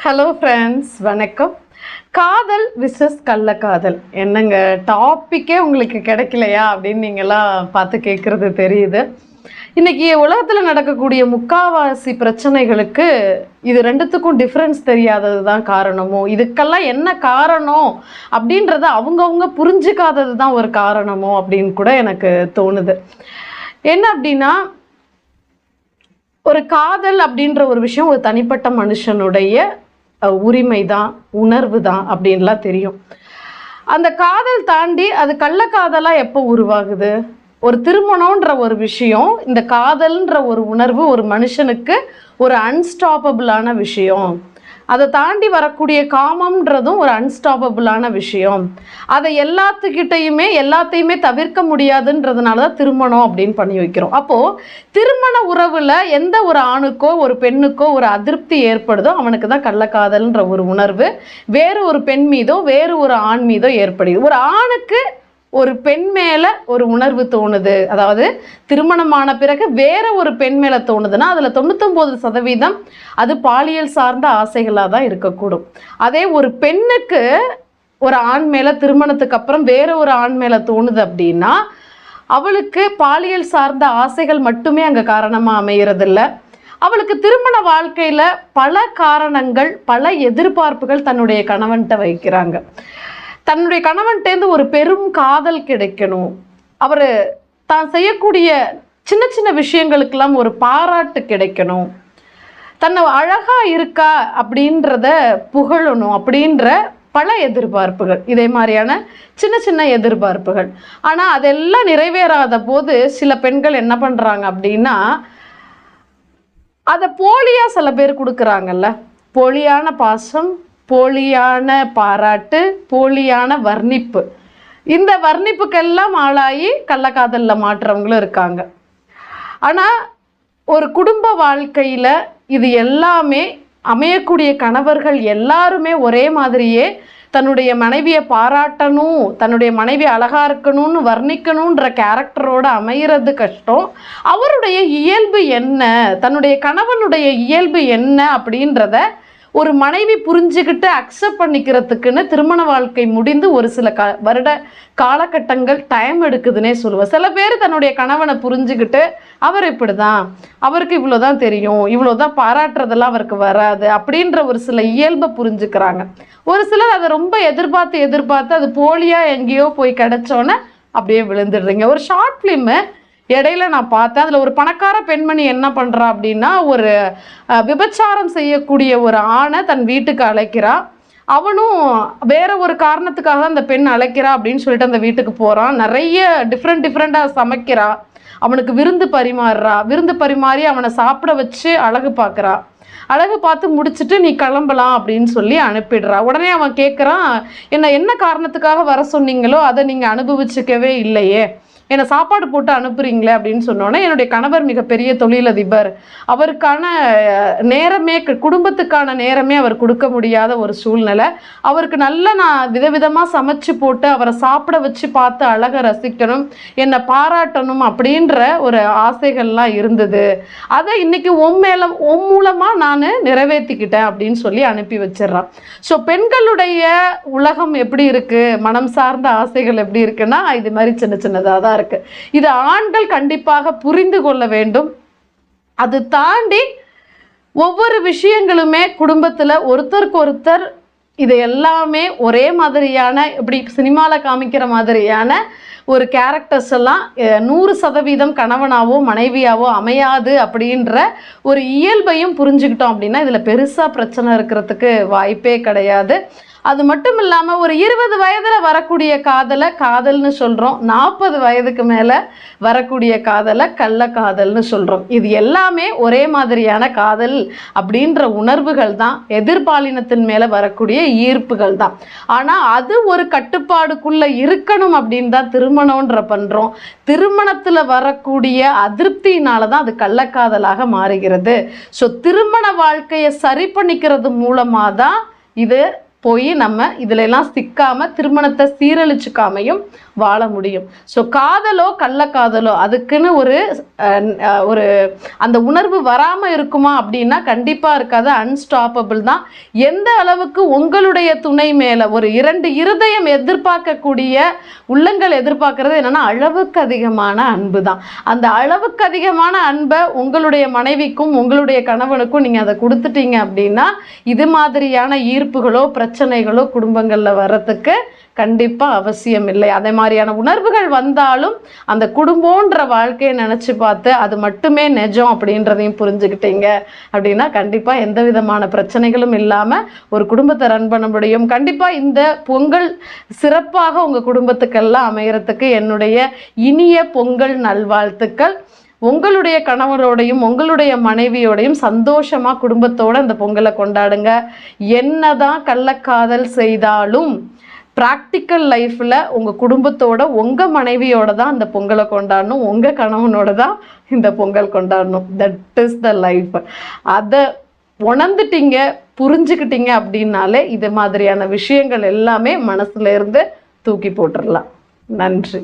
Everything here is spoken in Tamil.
ஹலோ ஃப்ரெண்ட்ஸ், வணக்கம். காதல் விசஸ் கள்ளக்காதல் என்னங்க டாப்பிக்கே உங்களுக்கு கிடைக்கலையா அப்படின்னு நீங்களாம் பார்த்து கேட்குறது தெரியுது. இன்றைக்கி உலகத்தில் நடக்கக்கூடிய முக்காவாசி பிரச்சனைகளுக்கு இது ரெண்டுத்துக்கும் டிஃப்ரென்ஸ் தெரியாதது தான் காரணமோ, இதுக்கெல்லாம் என்ன காரணம் அப்படின்றத அவங்கவுங்க புரிஞ்சிக்காதது தான் ஒரு காரணமோ அப்படின்னு கூட எனக்கு தோணுது. என்ன அப்படின்னா, ஒரு காதல் அப்படின்ற ஒரு விஷயம் ஒரு தனிப்பட்ட மனுஷனுடைய உரிமை தான், உணர்வு தான் அப்படின்லாம் தெரியும். அந்த காதல் தாண்டி அது கள்ளக்காதலாக எப்போ உருவாகுது? ஒரு திருமணம்ன்ற ஒரு விஷயம், இந்த காதல்ன்ற ஒரு உணர்வு ஒரு மனுஷனுக்கு ஒரு அன்ஸ்டாப்பபிளான விஷயம். அதை தாண்டி வரக்கூடிய காமம்ன்றதும் ஒரு அன்ஸ்டாப்பபிளான விஷயம். அதை எல்லாத்தையுமே தவிர்க்க முடியாதுன்றதுனால தான் திருமணம் அப்படின்னு பண்ணி வைக்கிறோம். அப்போது திருமண உறவில் எந்த ஒரு ஆணுக்கோ ஒரு பெண்ணுக்கோ ஒரு அதிருப்தி ஏற்படுதோ அவனுக்கு தான் கள்ளக்காதல்ன்ற ஒரு உணர்வு வேறு ஒரு பெண் மீதோ வேறு ஒரு ஆண் மீதோ ஏற்படுது. ஒரு ஆணுக்கு ஒரு பெண் மேலே ஒரு உணர்வு தோணுது, அதாவது திருமணமான பிறகு வேற ஒரு பெண் மேலே தோணுதுன்னா அதில் 99% அது பாலியல் சார்ந்த ஆசைகளாக தான் இருக்கக்கூடும். அதே ஒரு பெண்ணுக்கு ஒரு ஆண் மேலே திருமணத்துக்கு அப்புறம் வேற ஒரு ஆண் மேலே தோணுது அப்படின்னா அவளுக்கு பாலியல் சார்ந்த ஆசைகள் மட்டுமே அங்கே காரணமாக அமைகிறதில்ல. அவளுக்கு திருமண வாழ்க்கையில் பல காரணங்கள், பல எதிர்பார்ப்புகள் தன்னுடைய கணவன்கிட்ட வைக்கிறாங்க. தன்னுடைய கணவன்கிட்டேருந்து ஒரு பெரும் காதல் கிடைக்கணும், அவர் தான் செய்யக்கூடிய சின்ன சின்ன விஷயங்களுக்கெல்லாம் ஒரு பாராட்டு கிடைக்கணும், தன்னை அழகாக இருக்கா அப்படின்றத புகழணும் அப்படின்ற பல எதிர்பார்ப்புகள், இதே மாதிரியான சின்ன சின்ன எதிர்பார்ப்புகள். ஆனால் அதெல்லாம் நிறைவேறாத போது சில பெண்கள் என்ன பண்ணுறாங்க அப்படின்னா, அதை போலியாக சில பேர் கொடுக்குறாங்கல்ல, போலியான பாசம், போலியான பாராட்டு, போலியான வர்ணிப்பு. இந்த வர்ணிப்புக்கெல்லாம் ஆளாகி கள்ளக்காதலில் மாற்றுறவங்களும் இருக்காங்க. ஆனால் ஒரு குடும்ப வாழ்க்கையில் இது எல்லாமே அமையக்கூடிய கணவர்கள் எல்லாருமே ஒரே மாதிரியே தன்னுடைய மனைவியை பாராட்டணும், தன்னுடைய மனைவி அழகாக இருக்கணும்னு வர்ணிக்கணுன்ற கேரக்டரோடு அமைகிறது கஷ்டம். அவருடைய இயல்பு என்ன, தன்னுடைய கணவனுடைய இயல்பு என்ன அப்படின்றத ஒரு மனைவி புரிஞ்சுக்கிட்டு அக்செப்ட் பண்ணிக்கிறதுக்குன்னு திருமண வாழ்க்கை முடிந்து ஒரு சில வருட காலகட்டங்கள் டைம் எடுக்குதுன்னே சொல்லுவேன். சில பேர் தன்னுடைய கணவனை புரிஞ்சுக்கிட்டு அவர் இப்படி தான், அவருக்கு இவ்வளோதான் தெரியும், இவ்வளோதான் பாராட்டுறதெல்லாம் அவருக்கு வராது அப்படின்ற ஒரு சில இயல்பை புரிஞ்சுக்கிறாங்க. ஒரு சிலர் அதை ரொம்ப எதிர்பார்த்து அது போலியாக எங்கேயோ போய் கிடைச்சோன்னே அப்படியே விழுந்துடுறீங்க. ஒரு ஷார்ட் ஃபிலிமு இடையில நான் பார்த்தேன். அதில் ஒரு பணக்கார பெண்மணி என்ன பண்ணுறா அப்படின்னா, ஒரு விபச்சாரம் செய்யக்கூடிய ஒரு ஆணை தன் வீட்டுக்கு அழைக்கிறா. அவனும் வேற ஒரு காரணத்துக்காக தான் அந்த பெண் அழைக்கிறா அப்படின்னு சொல்லிட்டு அந்த வீட்டுக்கு போகிறான். நிறைய டிஃப்ரெண்ட்டாக சமைக்கிறா, அவனுக்கு விருந்து பரிமாறி அவனை சாப்பிட வச்சு அழகு பார்த்து முடிச்சுட்டு நீ கிளம்பலாம் அப்படின்னு சொல்லி அனுப்பிடுறா. உடனே அவன் கேட்குறான், என்ன காரணத்துக்காக வர சொன்னீங்களோ அதை நீங்கள் அனுபவிச்சுக்கவே இல்லையே, என்னை சாப்பாடு போட்டு அனுப்புறீங்களே அப்படின்னு சொன்னோன்னே, என்னுடைய கணவர் மிகப்பெரிய தொழிலதிபர், அவருக்கான நேரமே குடும்பத்துக்கான நேரமே அவர் கொடுக்க முடியாத ஒரு சூழ்நிலை, அவருக்கு நல்ல நான் விதவிதமாக சமைச்சு போட்டு அவரை சாப்பிட வச்சு பார்த்து அழகை ரசிக்கணும், என்னை பாராட்டணும் அப்படின்ற ஒரு ஆசைகள்லாம் இருந்தது, அதை இன்னைக்கு உன் மூலமாக நான் நிறைவேற்றிக்கிட்டேன் அப்படின்னு சொல்லி அனுப்பி வச்சிடறான். ஸோ பெண்களுடைய உலகம் எப்படி இருக்குது, மனம் சார்ந்த ஆசைகள் எப்படி இருக்குன்னா இது மாதிரி சின்னதாக தான். இது ஆண்கள் கண்டிப்பாக புரிந்து கொள்ள வேண்டும். அது தாண்டி ஒவ்வொரு விஷயங்களுமே குடும்பத்தில் ஒருத்தருக்கு ஒருத்தர் இது எல்லாமே ஒரே மாதிரியான, இப்படி சினிமாவில் காமிக்கிற மாதிரியான ஒரு கேரக்டர்ஸ் எல்லாம் 100% கணவனாவோ மனைவியாவோ அமையாது அப்படின்ற ஒரு இயல்பையும் புரிஞ்சுக்கிட்டோம் அப்படின்னா இதில் பெருசாக பிரச்சனை இருக்கிறதுக்கு வாய்ப்பே கிடையாது. அது மட்டும் இல்லாமல் ஒரு 20 வயதில் வரக்கூடிய காதல்னு சொல்கிறோம், 40 வயதுக்கு மேலே வரக்கூடிய காதலை கள்ளக்காதல்னு சொல்கிறோம். இது எல்லாமே ஒரே மாதிரியான காதல் அப்படின்ற உணர்வுகள் தான், எதிர்பாலினத்தின் மேலே வரக்கூடிய ஈர்ப்புகள் தான். ஆனால் அது ஒரு கட்டுப்பாடுக்குள்ளே இருக்கணும் அப்படின்னு தான் திருமணம்ன்ற பண்ணுறோம். திருமணத்தில் வரக்கூடிய அதிருப்தியினால தான் அது கள்ளக்காதலாக மாறுகிறது. ஸோ திருமண வாழ்க்கையை சரி பண்ணிக்கிறது மூலமாக தான் இது போய் நம்ம இதுல எல்லாம் சிக்காம திருமணத்தை சீரழிச்சுக்காமையும் வாழ முடியும். ஸோ காதலோ கள்ளக்காதலோ அதுக்குன்னு ஒரு அந்த உணர்வு வராமல் இருக்குமா அப்படின்னா கண்டிப்பாக இருக்காது. அன்ஸ்டாப்பபிள் தான். எந்த அளவுக்கு உங்களுடைய துணை மேலே ஒரு 2 இருதயம் எதிர்பார்க்கக்கூடிய உள்ளங்கள் எதிர்பார்க்கறது என்னன்னா அளவுக்கு அதிகமான அன்பு தான். அந்த அளவுக்கு அதிகமான அன்பை உங்களுடைய மனைவிக்கும் உங்களுடைய கணவனுக்கும் நீங்கள் அதை கொடுத்துட்டீங்க அப்படின்னா இது மாதிரியான ஈர்ப்புகளோ பிரச்சனைகளோ குடும்பங்களில் வர்றதுக்கு கண்டிப்பாக அவசியம் இல்லை. அதே மாதிரியான உணர்வுகள் வந்தாலும் அந்த குடும்பம்ன்ற வாழ்க்கையை நினச்சி பார்த்து அது மட்டுமே நிஜம் அப்படின்றதையும் புரிஞ்சுக்கிட்டீங்க அப்படின்னா கண்டிப்பாக எந்த விதமான பிரச்சனைகளும் இல்லாமல் ஒரு குடும்பத்தை ரன் பண்ண முடியும். கண்டிப்பாக இந்த பொங்கல் சிறப்பாக உங்கள் குடும்பத்துக்கெல்லாம் அமையறதுக்கு என்னுடைய இனிய பொங்கல் நல்வாழ்த்துக்கள். உங்களுடைய கணவரோடையும் உங்களுடைய மனைவியோடையும் சந்தோஷமாக குடும்பத்தோடு அந்த பொங்கலை கொண்டாடுங்க. என்னதான் கள்ளக்காதல் செய்தாலும் ப்ராக்டிக்கல் லைஃப்பில் உங்கள் குடும்பத்தோட உங்கள் மனைவியோட தான் அந்த பொங்கலை கொண்டாடணும், உங்கள் கணவனோட தான் இந்த பொங்கல் கொண்டாடணும். That is the life. அதை உணர்ந்துட்டீங்க, புரிஞ்சுக்கிட்டீங்க அப்படின்னாலே இது மாதிரியான விஷயங்கள் எல்லாமே மனசுல இருந்து தூக்கி போட்டுடலாம். நன்றி.